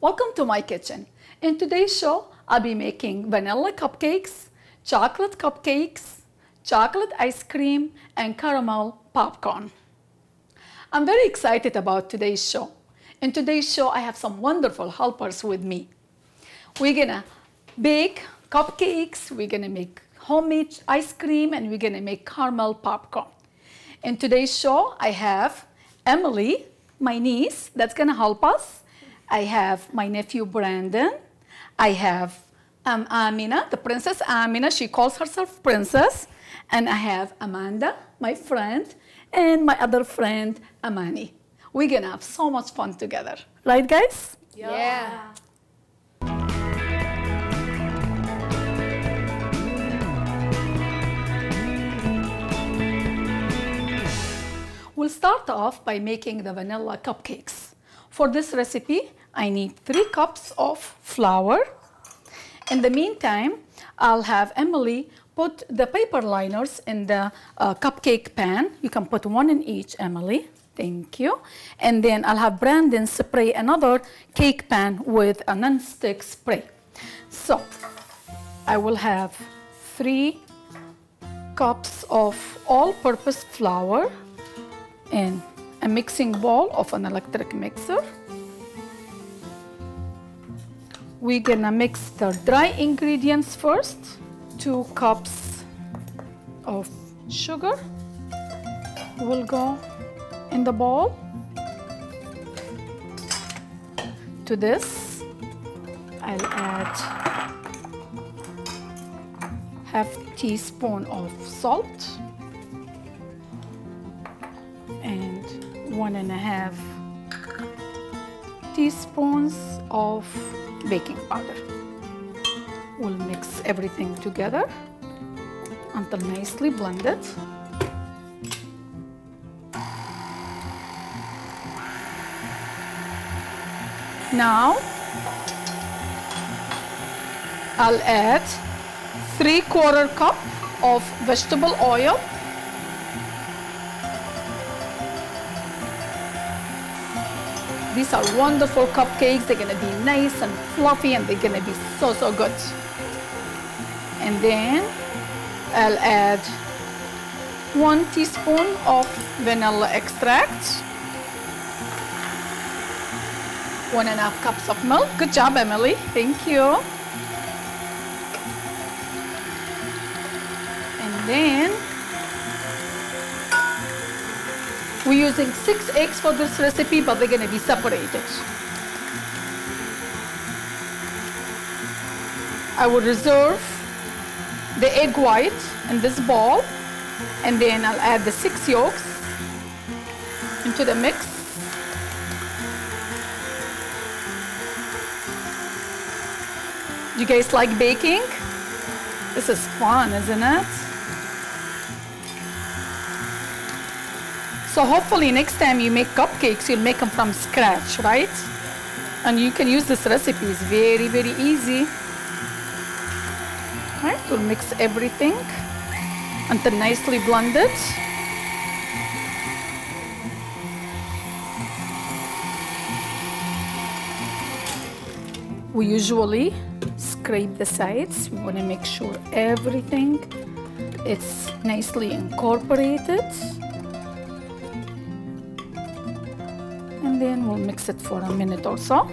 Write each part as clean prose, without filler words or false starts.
Welcome to my kitchen. In today's show, I'll be making vanilla cupcakes, chocolate cupcakes, chocolate ice cream, and caramel popcorn. I'm very excited about today's show. In today's show, I have some wonderful helpers with me. We're gonna bake cupcakes, we're gonna make homemade ice cream, and we're gonna make caramel popcorn. In today's show, I have Emily, my niece, that's gonna help us. I have my nephew Brandon. I have Amina, the Princess Amina. She calls herself Princess. And I have Amanda, my friend, and my other friend, Amani. We're gonna have so much fun together. Right, guys? Yeah. We'll start off by making the vanilla cupcakes. For this recipe, I need 3 cups of flour. In the meantime, I'll have Emily put the paper liners in the cupcake pan. You can put 1 in each, Emily. Thank you. And then I'll have Brandon spray another cake pan with a non-stick spray. So I will have 3 cups of all-purpose flour in a mixing bowl of an electric mixer. We're gonna mix the dry ingredients first. 2 cups of sugar will go in the bowl. To this, I'll add half teaspoon of salt and 1.5 teaspoons of baking powder. We'll mix everything together until nicely blended. Now, I'll add 3/4 cup of vegetable oil. These are wonderful cupcakes. They're gonna be nice and fluffy and they're gonna be so good. And then I'll add 1 teaspoon of vanilla extract. 1.5 cups of milk. Good job, Emily. Thank you. And then we're using 6 eggs for this recipe, but they're gonna be separated. I will reserve the egg white in this bowl, and then I'll add the 6 yolks into the mix. You guys like baking? This is fun, isn't it? So hopefully next time you make cupcakes, you'll make them from scratch, right? And you can use this recipe. It's very, very easy. All right, we'll mix everything until nicely blended. We usually scrape the sides. We want to make sure everything is nicely incorporated. And then we'll mix it for a minute or so.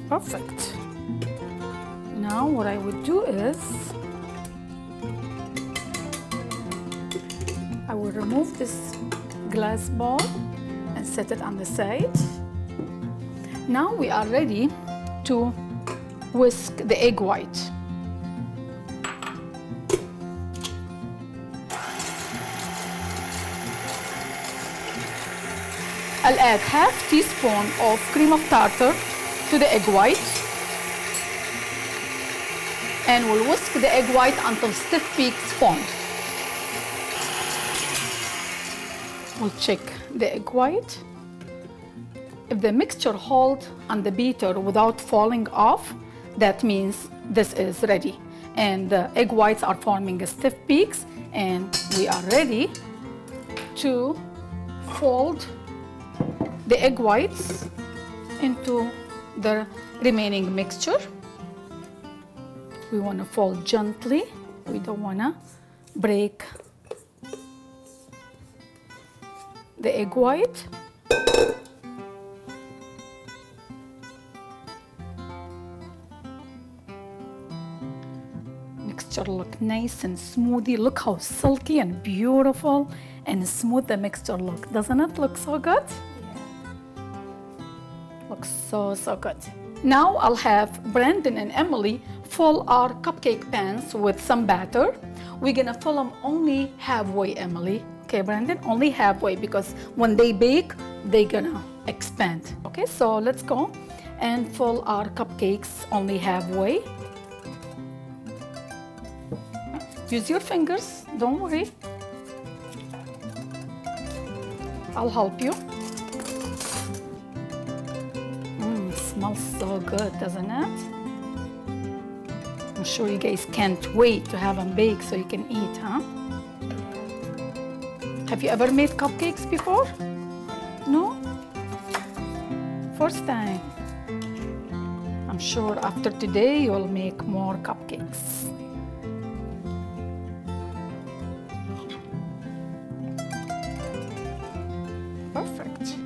Perfect. Now what I would do is I will remove this glass bowl and set it on the side. Now we are ready to whisk the egg white. I'll add half teaspoon of cream of tartar to the egg white. And we'll whisk the egg white until stiff peaks form. We'll check the egg white. If the mixture holds on the beater without falling off, that means this is ready. And the egg whites are forming stiff peaks, and we are ready to fold the egg whites into the remaining mixture. We want to fold gently. We don't want to break the egg white. Mixture look nice and smoothie. Look how silky and beautiful and smooth the mixture look. Doesn't it look so good? Yeah. Looks so good. Now I'll have Brandon and Emily fill our cupcake pans with some batter. We're gonna fill them only halfway, Emily. Okay, Brandon, only halfway, because when they bake, they're gonna expand. Okay, so let's go and fill our cupcakes only halfway. Use your fingers, don't worry. I'll help you. Smells so good, doesn't it? I'm sure you guys can't wait to have them baked so you can eat, huh? Have you ever made cupcakes before? No? First time. I'm sure after today you'll make more cupcakes. Perfect.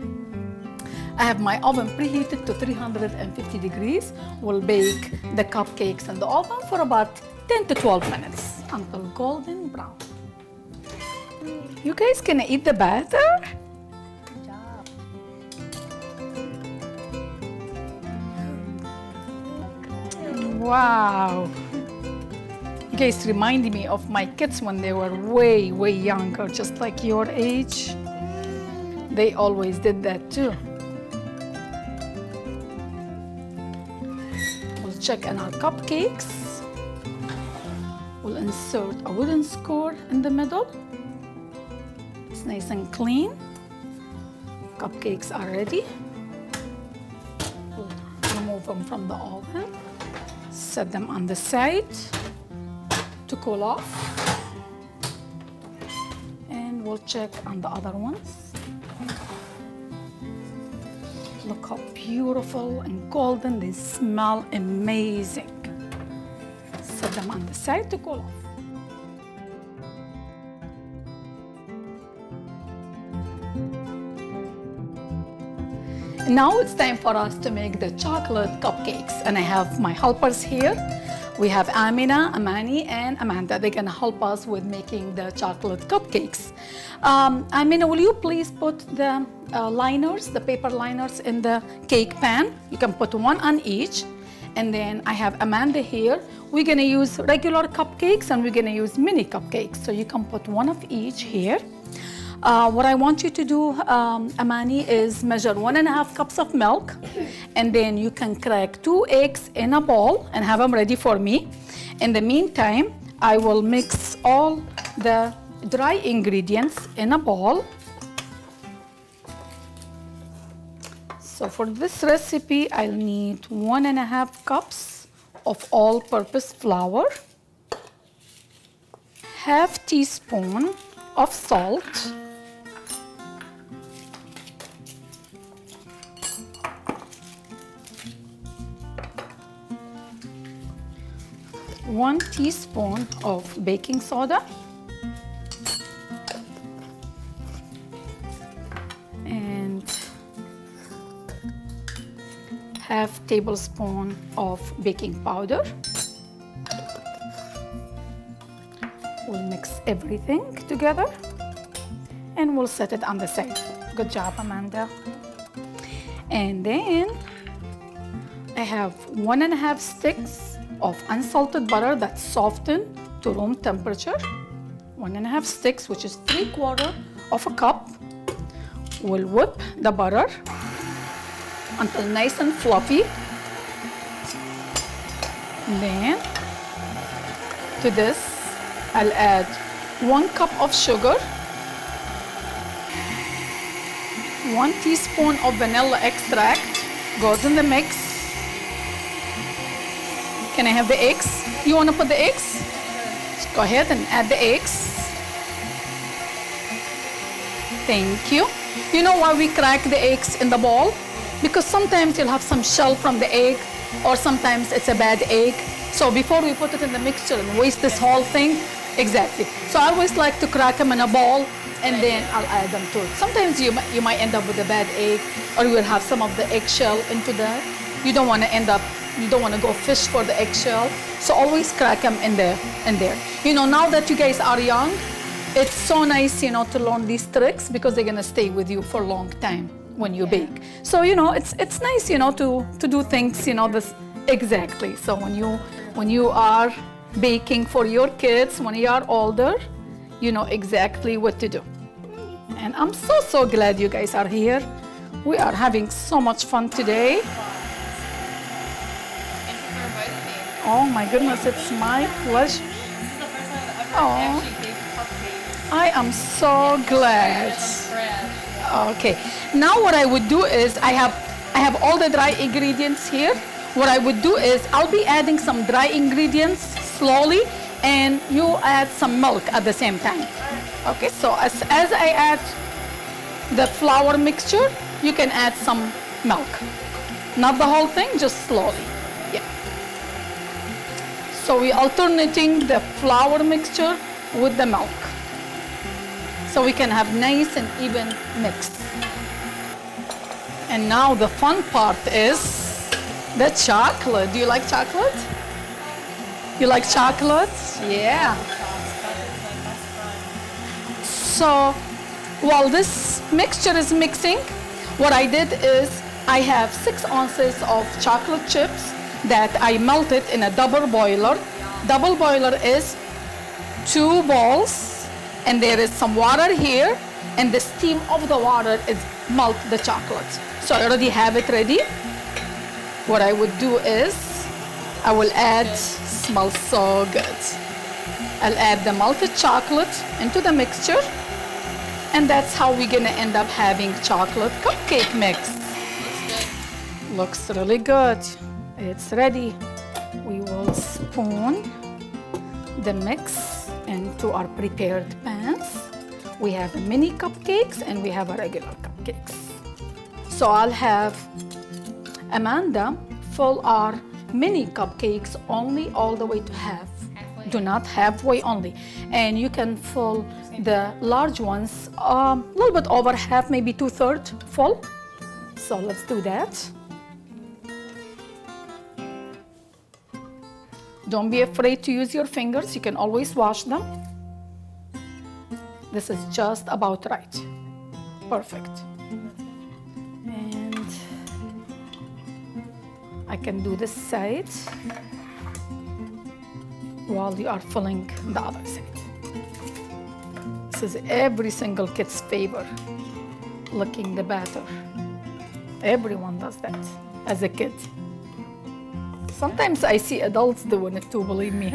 I have my oven preheated to 350 degrees. We'll bake the cupcakes in the oven for about 10 to 12 minutes until golden brown. You guys can eat the batter? Good job. Wow. You guys remind me of my kids when they were way younger, just like your age. They always did that too. We'll check in our cupcakes. We'll insert a wooden score in the middle. It's nice and clean. Cupcakes are ready. We'll remove them from the oven. Set them on the side to cool off. And we'll check on the other ones. Look how beautiful and golden. They smell amazing. Set them on the side to cool off. Now it's time for us to make the chocolate cupcakes. And I have my helpers here. We have Amina, Amani, and Amanda. They're gonna help us with making the chocolate cupcakes. Amina, will you please put the liners, the paper liners in the cake pan? You can put one on each. And then I have Amanda here. We're gonna use regular cupcakes and we're gonna use mini cupcakes. So you can put one of each here. What I want you to do, Amani, is measure 1.5 cups of milk, and then you can crack 2 eggs in a bowl and have them ready for me. In the meantime, I will mix all the dry ingredients in a bowl. So for this recipe, I'll need 1.5 cups of all-purpose flour, ½ teaspoon of salt, 1 teaspoon of baking soda, and ½ tablespoon of baking powder. We'll mix everything together and we'll set it on the side. Good job, Amanda. And then I have 1.5 sticks of unsalted butter that's softened to room temperature. 1.5 sticks, which is 3/4 of a cup. We'll whip the butter until nice and fluffy. And then to this, I'll add 1 cup of sugar, 1 teaspoon of vanilla extract goes in the mix. Can I have the eggs? You want to put the eggs? Just go ahead and add the eggs. Thank you. You know why we crack the eggs in the bowl? Because sometimes you'll have some shell from the egg, or sometimes it's a bad egg. So before we put it in the mixture and waste this whole thing, exactly. So I always like to crack them in a bowl, and then I'll add them to it. Sometimes you might end up with a bad egg, or you will have some of the eggshell into that. You don't want to go fish for the eggshell. So always crack them in there. You know, now that you guys are young, it's so nice, you know, to learn these tricks because they're gonna stay with you for a long time when you bake. So, you know, it's nice, you know, to do things, you know, this exactly. So when you are baking for your kids, when you are older, you know exactly what to do. And I'm so glad you guys are here. We are having so much fun today. Thank you for inviting me. Oh my goodness, it's my pleasure. This is the first time I've ever Oh. actually baked cupcakes. I am so glad. Okay, now what I would do is I have all the dry ingredients here. What I would do is I'll be adding some dry ingredients slowly, and you add some milk at the same time. Okay, so as I add the flour mixture, you can add some milk. Not the whole thing, just slowly. Yeah. So we're alternating the flour mixture with the milk, so we can have nice and even mix. And now the fun part is the chocolate. Do you like chocolate? You like chocolate? Yeah. So while this mixture is mixing, what I did is I have 6 ounces of chocolate chips that I melted in a double boiler. Double boiler is 2 bowls, and there is some water here, and the steam of the water is melt the chocolate. So I already have it ready. What I would do is I will add, smells so good. I'll add the melted chocolate into the mixture, and that's how we're gonna end up having chocolate cupcake mix. Looks really good. It's ready. We will spoon the mix into our prepared pans. We have mini cupcakes and we have a regular cupcakes. So I'll have Amanda fill our mini cupcakes only all the way to half. Halfway. Do not halfway only. And you can fill the large ones a little bit over half, maybe 2/3 full. So let's do that. Don't be afraid to use your fingers. You can always wash them. This is just about right. Perfect. And I can do this side while you are filling the other side. This is every single kid's favorite, licking the batter. Everyone does that as a kid. Sometimes I see adults doing it too, believe me.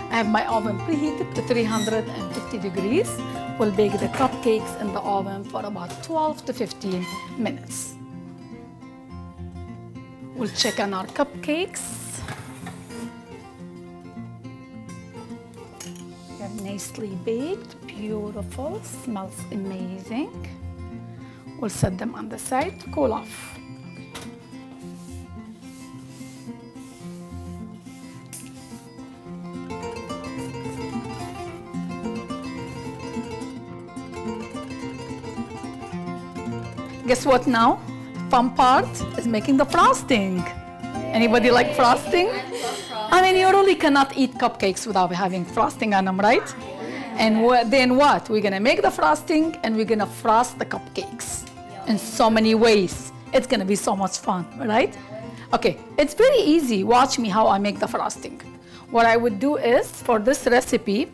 I have my oven preheated to 350 degrees. We'll bake the cupcakes in the oven for about 12 to 15 minutes. We'll check on our cupcakes. They're nicely baked, beautiful, smells amazing. We'll set them on the side to cool off. Guess what now? Fun part is making the frosting. Anybody like frosting? I love frosting. I mean, you really cannot eat cupcakes without having frosting on them, right? And then what? We're gonna make the frosting and we're gonna frost the cupcakes in so many ways. It's gonna be so much fun, right? Okay, it's very easy. Watch me how I make the frosting. What I would do is, for this recipe,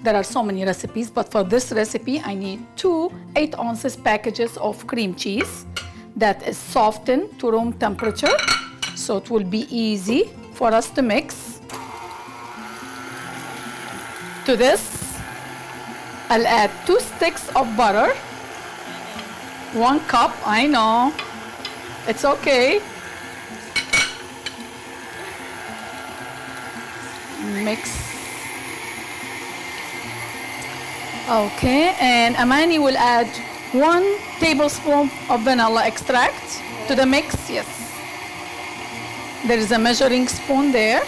there are so many recipes, but for this recipe, I need 2 8-ounce packages of cream cheese that is softened to room temperature, so it will be easy for us to mix. To this, I'll add 2 sticks of butter. 1 cup, I know. It's okay. Mix. Okay, and Amani will add 1 tablespoon of vanilla extract to the mix. Yes. There is a measuring spoon there.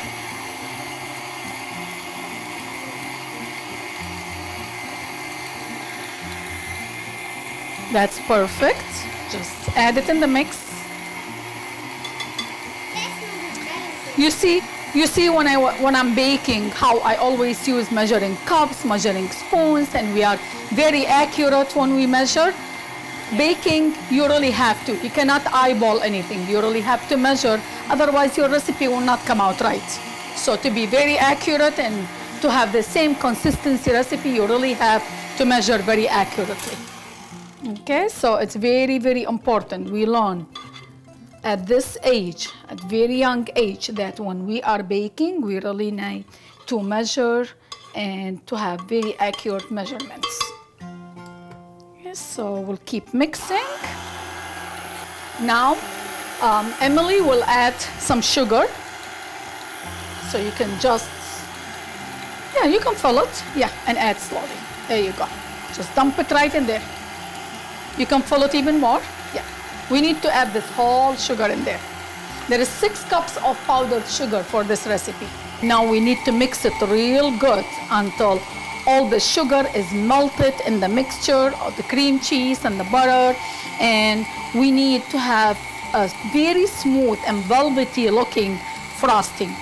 That's perfect. Just add it in the mix. You see when I'm baking how I always use measuring cups, measuring spoons, and we are very accurate when we measure. Baking, you really have to. You cannot eyeball anything. You really have to measure, otherwise your recipe will not come out right. So to be very accurate and to have the same consistency recipe, you really have to measure very accurately. Okay, so it's very, very important we learn at this age, at very young age, that when we are baking, we really need to measure and to have very accurate measurements. Yes, so we'll keep mixing. Now, Emily will add some sugar. So you can just, yeah, you can fill it, yeah, and add slowly. There you go. Just dump it right in there. You can fill it even more. Yeah. We need to add this whole sugar in there. There is 6 cups of powdered sugar for this recipe. Now we need to mix it real good until all the sugar is melted in the mixture of the cream cheese and the butter. And we need to have a very smooth and velvety looking frosting.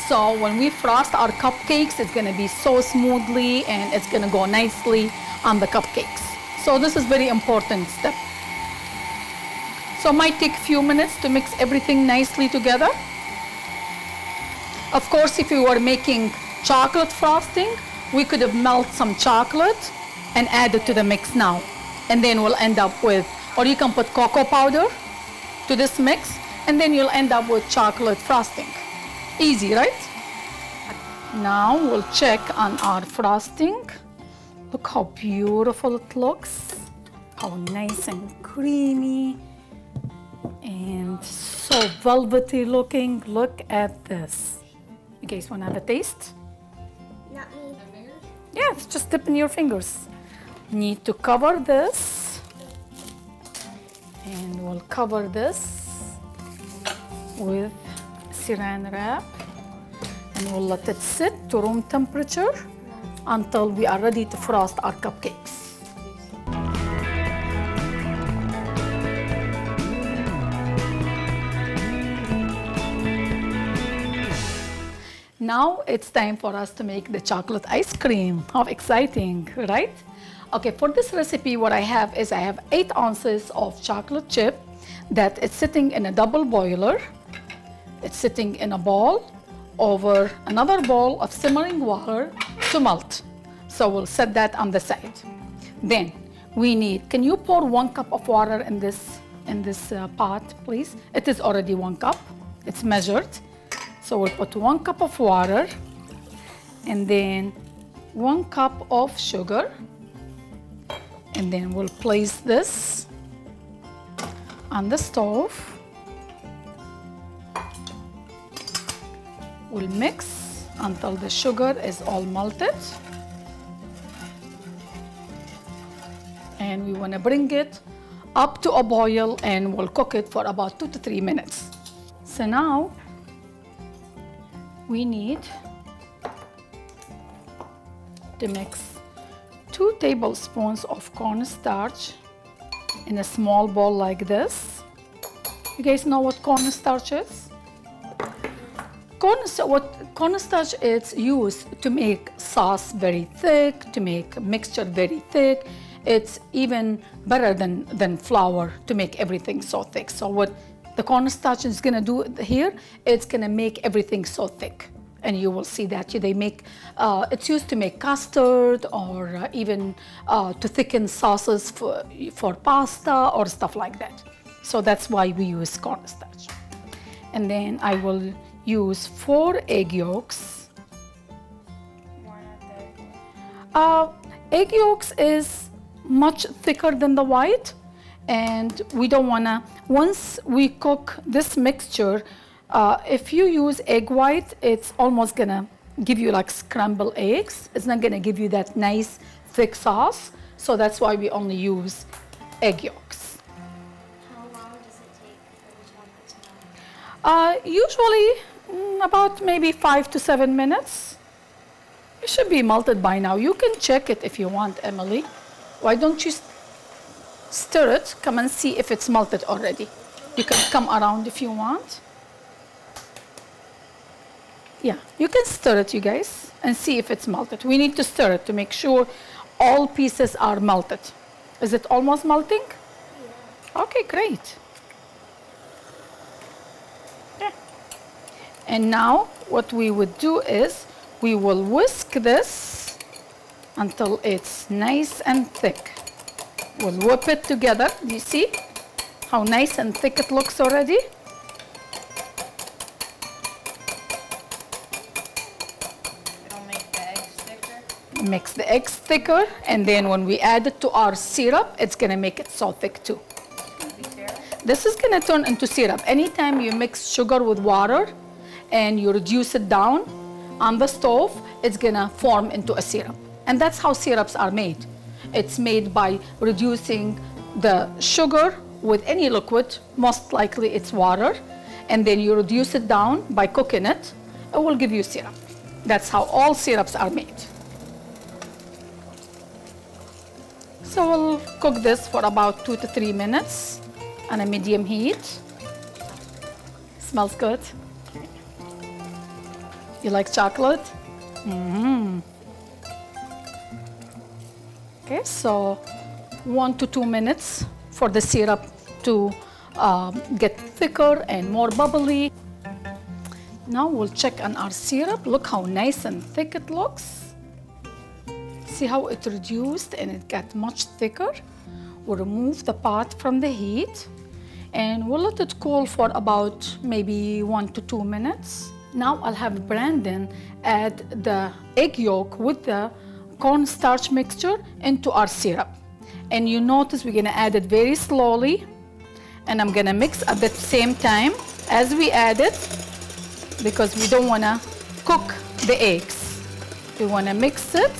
So when we frost our cupcakes, it's gonna be so smoothly and it's gonna go nicely on the cupcakes. So this is very important step. So it might take a few minutes to mix everything nicely together. Of course, if we were making chocolate frosting, we could have melted some chocolate and add it to the mix now. And then we'll end up with, or you can put cocoa powder to this mix, and then you'll end up with chocolate frosting. Easy, right? Now we'll check on our frosting. Look how beautiful it looks, how nice and creamy and so velvety looking. Look at this. You guys want to have a taste? Not me. Yeah, it's just dip in your fingers. Need to cover this, and we'll cover this with saran wrap, and we'll let it sit to room temperature until we are ready to frost our cupcakes. Now it's time for us to make the chocolate ice cream. How exciting, right? Okay, for this recipe, what I have is I have 8 ounces of chocolate chip that is sitting in a double boiler. It's sitting in a bowl over another bowl of simmering water to melt. So we'll set that on the side. Then we need, can you pour 1 cup of water in this pot, please? It is already 1 cup. It's measured. So we'll put 1 cup of water and then 1 cup of sugar. And then we'll place this on the stove. We'll mix until the sugar is all melted. And we want to bring it up to a boil and we'll cook it for about 2 to 3 minutes. So now we need to mix 2 tablespoons of cornstarch in a small bowl like this. You guys know what cornstarch is? Cornstarch is used to make sauce very thick, to make mixture very thick. It's even better than flour to make everything so thick. So what the cornstarch is gonna do here, it's gonna make everything so thick. And you will see that they make, it's used to make custard or even to thicken sauces for pasta or stuff like that. So that's why we use cornstarch. And then I will use 4 egg yolks. Egg yolks is much thicker than the white, And we don't wanna, once we cook this mixture, if you use egg white, it's almost gonna give you like scrambled eggs. It's not gonna give you that nice thick sauce. So that's why we only use egg yolks. How long does it take for the chocolate to melt? Usually about maybe 5 to 7 minutes. It should be melted by now. You can check it if you want, Emily. Why don't you stir it? Come and see if it's melted already. You can come around if you want. Yeah, you can stir it, you guys, and see if it's melted. We need to stir it to make sure all pieces are melted. Is it almost melting? Yeah. Okay, great. Yeah. And now what we would do is we will whisk this until it's nice and thick. We'll whip it together. Do you see how nice and thick it looks already? It'll make the eggs thicker. Makes the eggs thicker, and then when we add it to our syrup, it's gonna make it so thick too. This is gonna turn into syrup. Anytime you mix sugar with water and you reduce it down on the stove, it's gonna form into a syrup. And that's how syrups are made. It's made by reducing the sugar with any liquid, most likely it's water, and then you reduce it down by cooking it, it will give you syrup. That's how all syrups are made. So we'll cook this for about 2 to 3 minutes on a medium heat. Smells good. You like chocolate? Mm-hmm. Okay, so 1 to 2 minutes for the syrup to get thicker and more bubbly. Now we'll check on our syrup. Look how nice and thick it looks. See how it reduced and it got much thicker. We'll remove the pot from the heat and we'll let it cool for about maybe 1 to 2 minutes. Now I'll have Brandon add the egg yolk with the cornstarch mixture into our syrup. And you notice we're gonna add it very slowly, and I'm gonna mix at the same time as we add it because we don't wanna cook the eggs. We wanna mix it.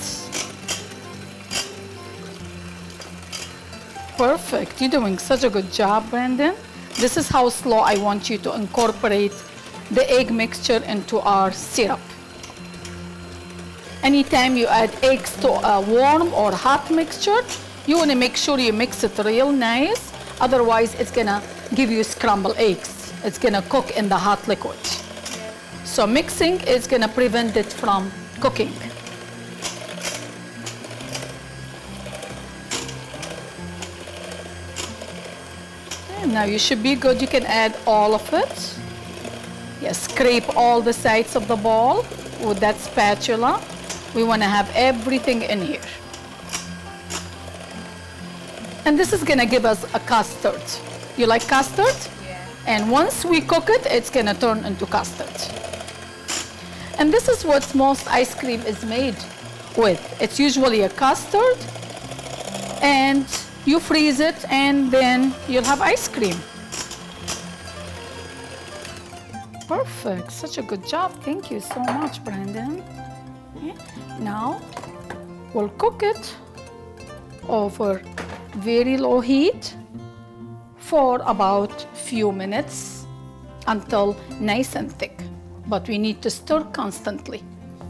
Perfect, you're doing such a good job, Brandon. This is how slow I want you to incorporate the egg mixture into our syrup. Anytime you add eggs to a warm or hot mixture, you want to make sure you mix it real nice. Otherwise, it's going to give you scrambled eggs. It's going to cook in the hot liquid. So mixing is going to prevent it from cooking. And now you should be good. You can add all of it. Yes, scrape all the sides of the bowl with that spatula. We want to have everything in here. And this is going to give us a custard. You like custard? Yeah. And once we cook it, it's going to turn into custard. And this is what most ice cream is made with. It's usually a custard, and you freeze it, and then you'll have ice cream. Perfect, such a good job. Thank you so much, Brandon. Okay. Now, we'll cook it over very low heat for about few minutes until nice and thick. But we need to stir constantly.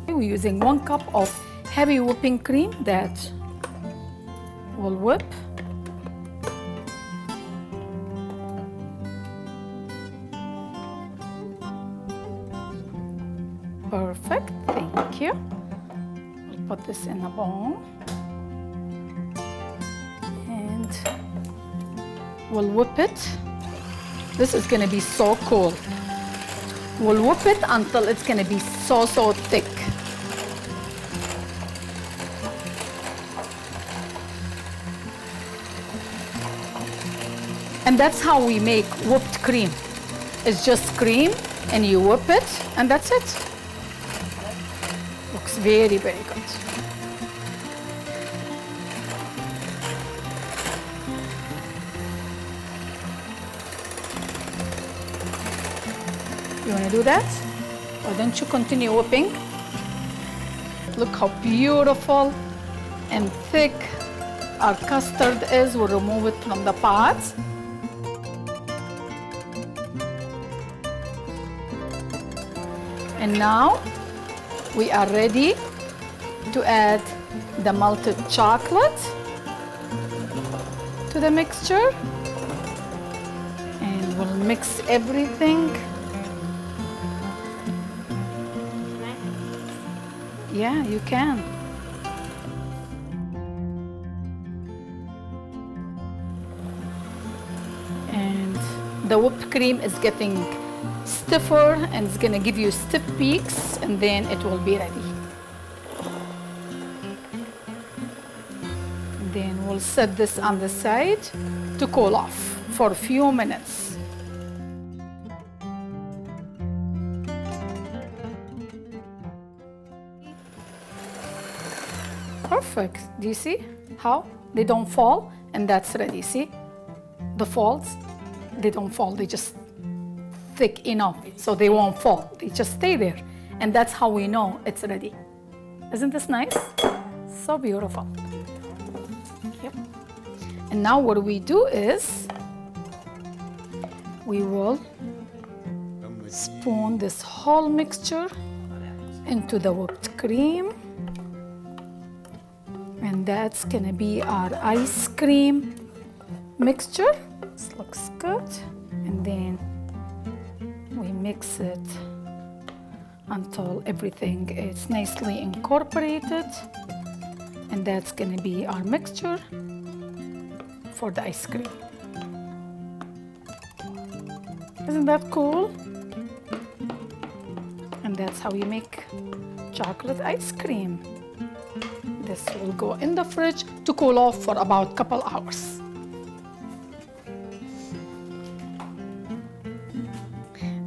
We're using 1 cup of heavy whipping cream that we'll whip. Perfect, thank you. We'll put this in a bowl. And we'll whip it. This is gonna be so cool. We'll whip it until it's gonna be so thick. And that's how we make whipped cream. It's just cream and you whip it and that's it. Looks very, very good. You want to do that? Why don't you continue whipping? Look how beautiful and thick our custard is. We'll remove it from the pot. And now we are ready to add the melted chocolate to the mixture. And we'll mix everything. Yeah, you can. And the whipped cream is getting stiffer and it's gonna give you stiff peaks, and then it will be ready. And then we'll set this on the side to cool off for a few minutes. Perfect. Do you see how they don't fall? And that's ready. See the folds? They don't fall. They just thick enough so they won't fall. They just stay there. And that's how we know it's ready. Isn't this nice? So beautiful. Yep. And now what we do is we will spoon this whole mixture into the whipped cream. And that's gonna be our ice cream mixture. This looks good. And then we mix it until everything is nicely incorporated. And that's gonna be our mixture for the ice cream. Isn't that cool? And that's how you make chocolate ice cream. This will go in the fridge to cool off for about a couple hours.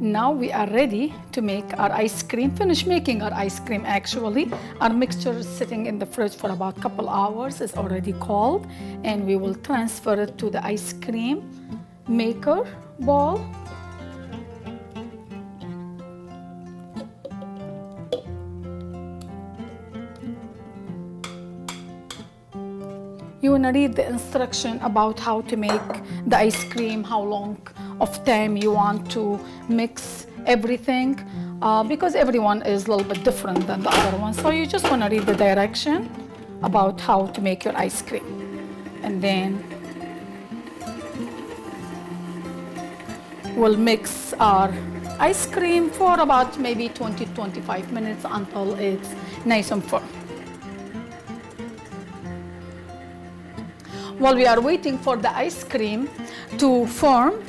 Now we are ready to make our ice cream, finish making our ice cream actually. Our mixture is sitting in the fridge for about a couple hours. It's already cold, and we will transfer it to the ice cream maker bowl. You want to read the instruction about how to make the ice cream, how long of time you want to mix everything, because everyone is a little bit different than the other one. So you just want to read the direction about how to make your ice cream. And then we'll mix our ice cream for about maybe 20-25 minutes until it's nice and firm. While we are waiting for the ice cream to form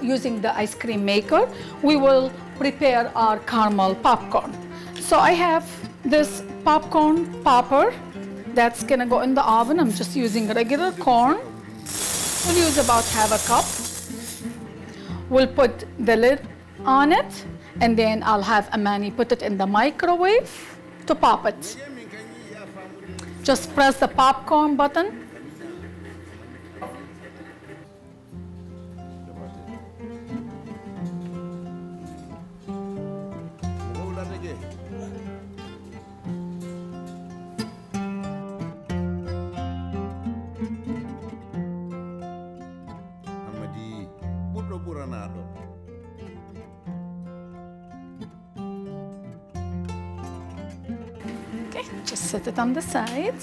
using the ice cream maker, we will prepare our caramel popcorn. So I have this popcorn popper that's gonna go in the oven. I'm just using regular corn. We'll use about half a cup. We'll put the lid on it, and then I'll have Amani put it in the microwave to pop it. Just press the popcorn button. Okay, just set it on the side.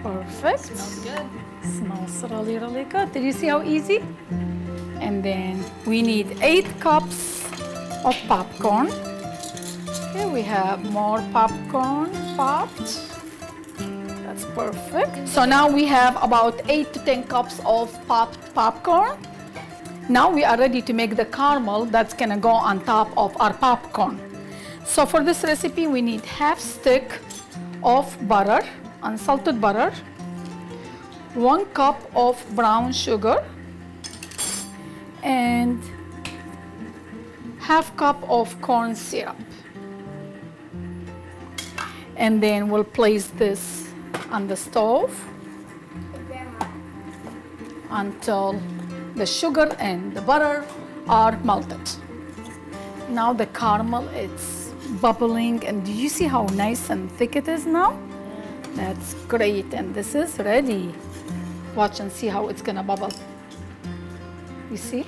Perfect. Smells good. Smells really, really good. Did you see how easy? And then we need 8 cups of popcorn. Okay, we have more popcorn popped. That's perfect. So now we have about 8 to 10 cups of popped popcorn. Now we are ready to make the caramel that's gonna go on top of our popcorn. So for this recipe, we need half stick of butter, unsalted butter, 1 cup of brown sugar, and half cup of corn syrup. And then we'll place this on the stove until the sugar and the butter are melted. Now the caramel, it's bubbling, and do you see how nice and thick it is now? That's great, and this is ready. Watch and see how it's gonna bubble. You see?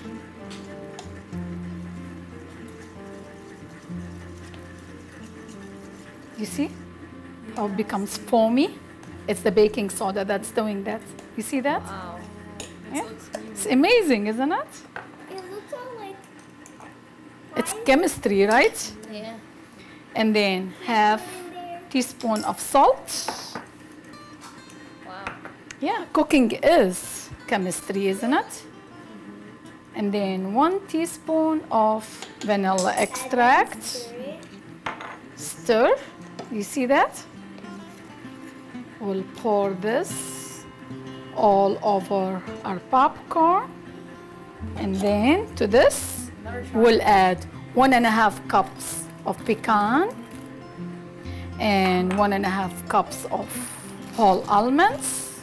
You see how it becomes foamy? It's the baking soda that's doing that. You see that? Wow. Yeah? It's amazing, isn't it? It looks all like. It's chemistry, right? Yeah. And then half teaspoon of salt. Wow. Yeah, cooking is chemistry, isn't it? And then 1 teaspoon of vanilla extract. Stir. You see that? We'll pour this all over our popcorn. And then to this, we'll add 1.5 cups of pecan and 1.5 cups of whole almonds.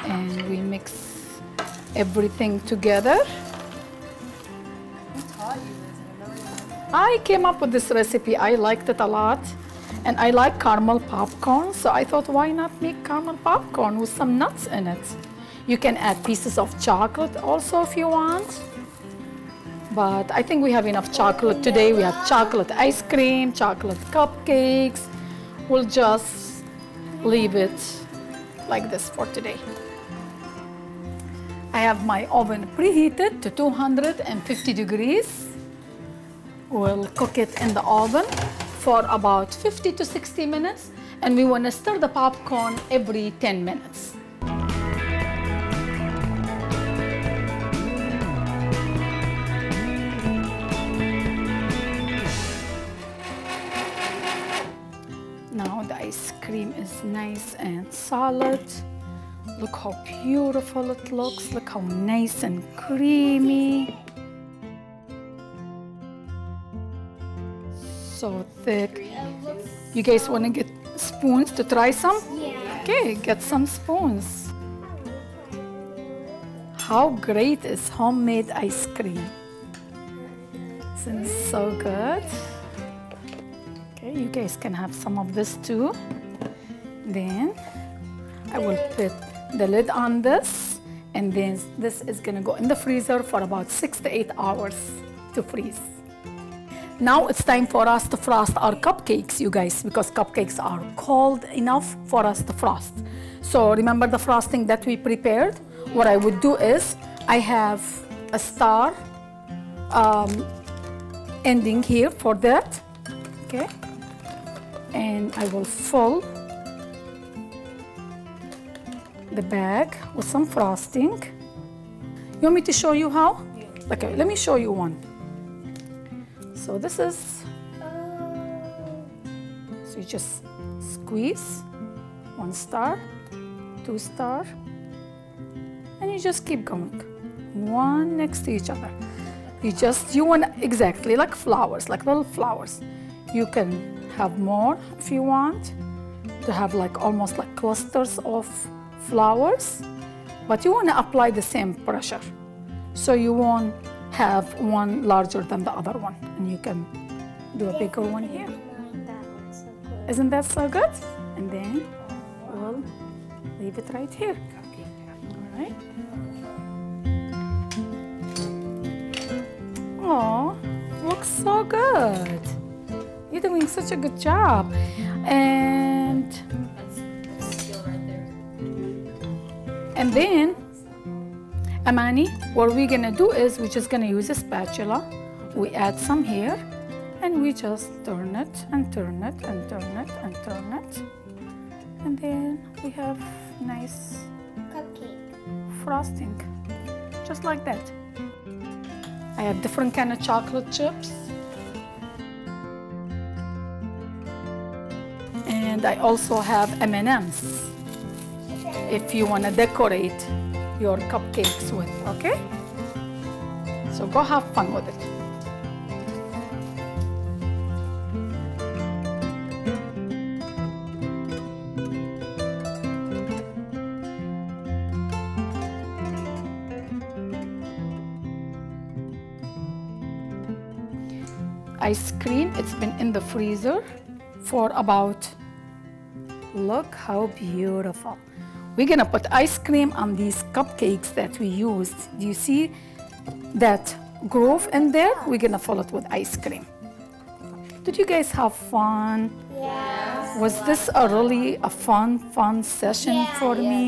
And we mix everything together. Who taught you this? I've never even. I came up with this recipe. I liked it a lot. And I like caramel popcorn, so I thought, why not make caramel popcorn with some nuts in it? You can add pieces of chocolate also if you want. But I think we have enough chocolate today. We have chocolate ice cream, chocolate cupcakes. We'll just leave it like this for today. I have my oven preheated to 250 degrees. We'll cook it in the oven for about 50 to 60 minutes, and we want to stir the popcorn every 10 minutes. Now the ice cream is nice and solid. Look how beautiful it looks. Look how nice and creamy. So thick. You guys want to get spoons to try some? Yeah. Okay, get some spoons. How great is homemade ice cream? Isn't it so good? Okay, you guys can have some of this too. Then I will put the lid on this, and then this is gonna go in the freezer for about 6 to 8 hours to freeze. Now it's time for us to frost our cupcakes, you guys, because cupcakes are cold enough for us to frost. So remember the frosting that we prepared? What I would do is, I have a star ending here for that, okay? And I will fill the bag with some frosting. You want me to show you how? Yeah. Okay, let me show you one. So this is, so you just squeeze 1 star, 2 star, and you just keep going, one next to each other. You want exactly like flowers, like little flowers. You can have more if you want, to have like almost like clusters of flowers, but you want to apply the same pressure, so you won't have one larger than the other one, and you can do a bigger one here. That looks so good. Isn't that so good? And then we'll leave it right here. All right. Oh, looks so good. You're doing such a good job. And That's skill right there. And then, Amani, what we're gonna do is we're just gonna use a spatula. We add some here, and we just turn it and turn it and turn it and turn it. And then we have nice Cupcake. frosting, just like that. I have different kind of chocolate chips. And I also have M&Ms if you want to decorate your cupcakes with, okay? So go have fun with it. ice cream. It's been in the freezer for about, look how beautiful. We're gonna put ice cream on these cupcakes that we used. Do you see that groove in there? We're gonna fill it with ice cream. Did you guys have fun? Yes. Was this a really a fun session for me?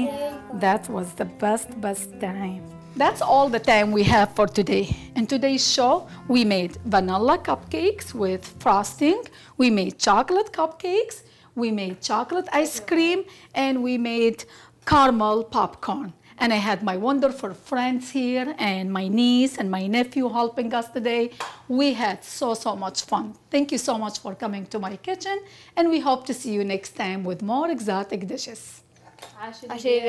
That was the best time. That's all the time we have for today. In today's show, we made vanilla cupcakes with frosting. We made chocolate cupcakes. We made chocolate ice cream. And we made caramel popcorn. And I had my wonderful friends here and my niece and my nephew helping us today. We had so much fun. Thank you so much for coming to my kitchen. And we hope to see you next time with more exotic dishes. عاشي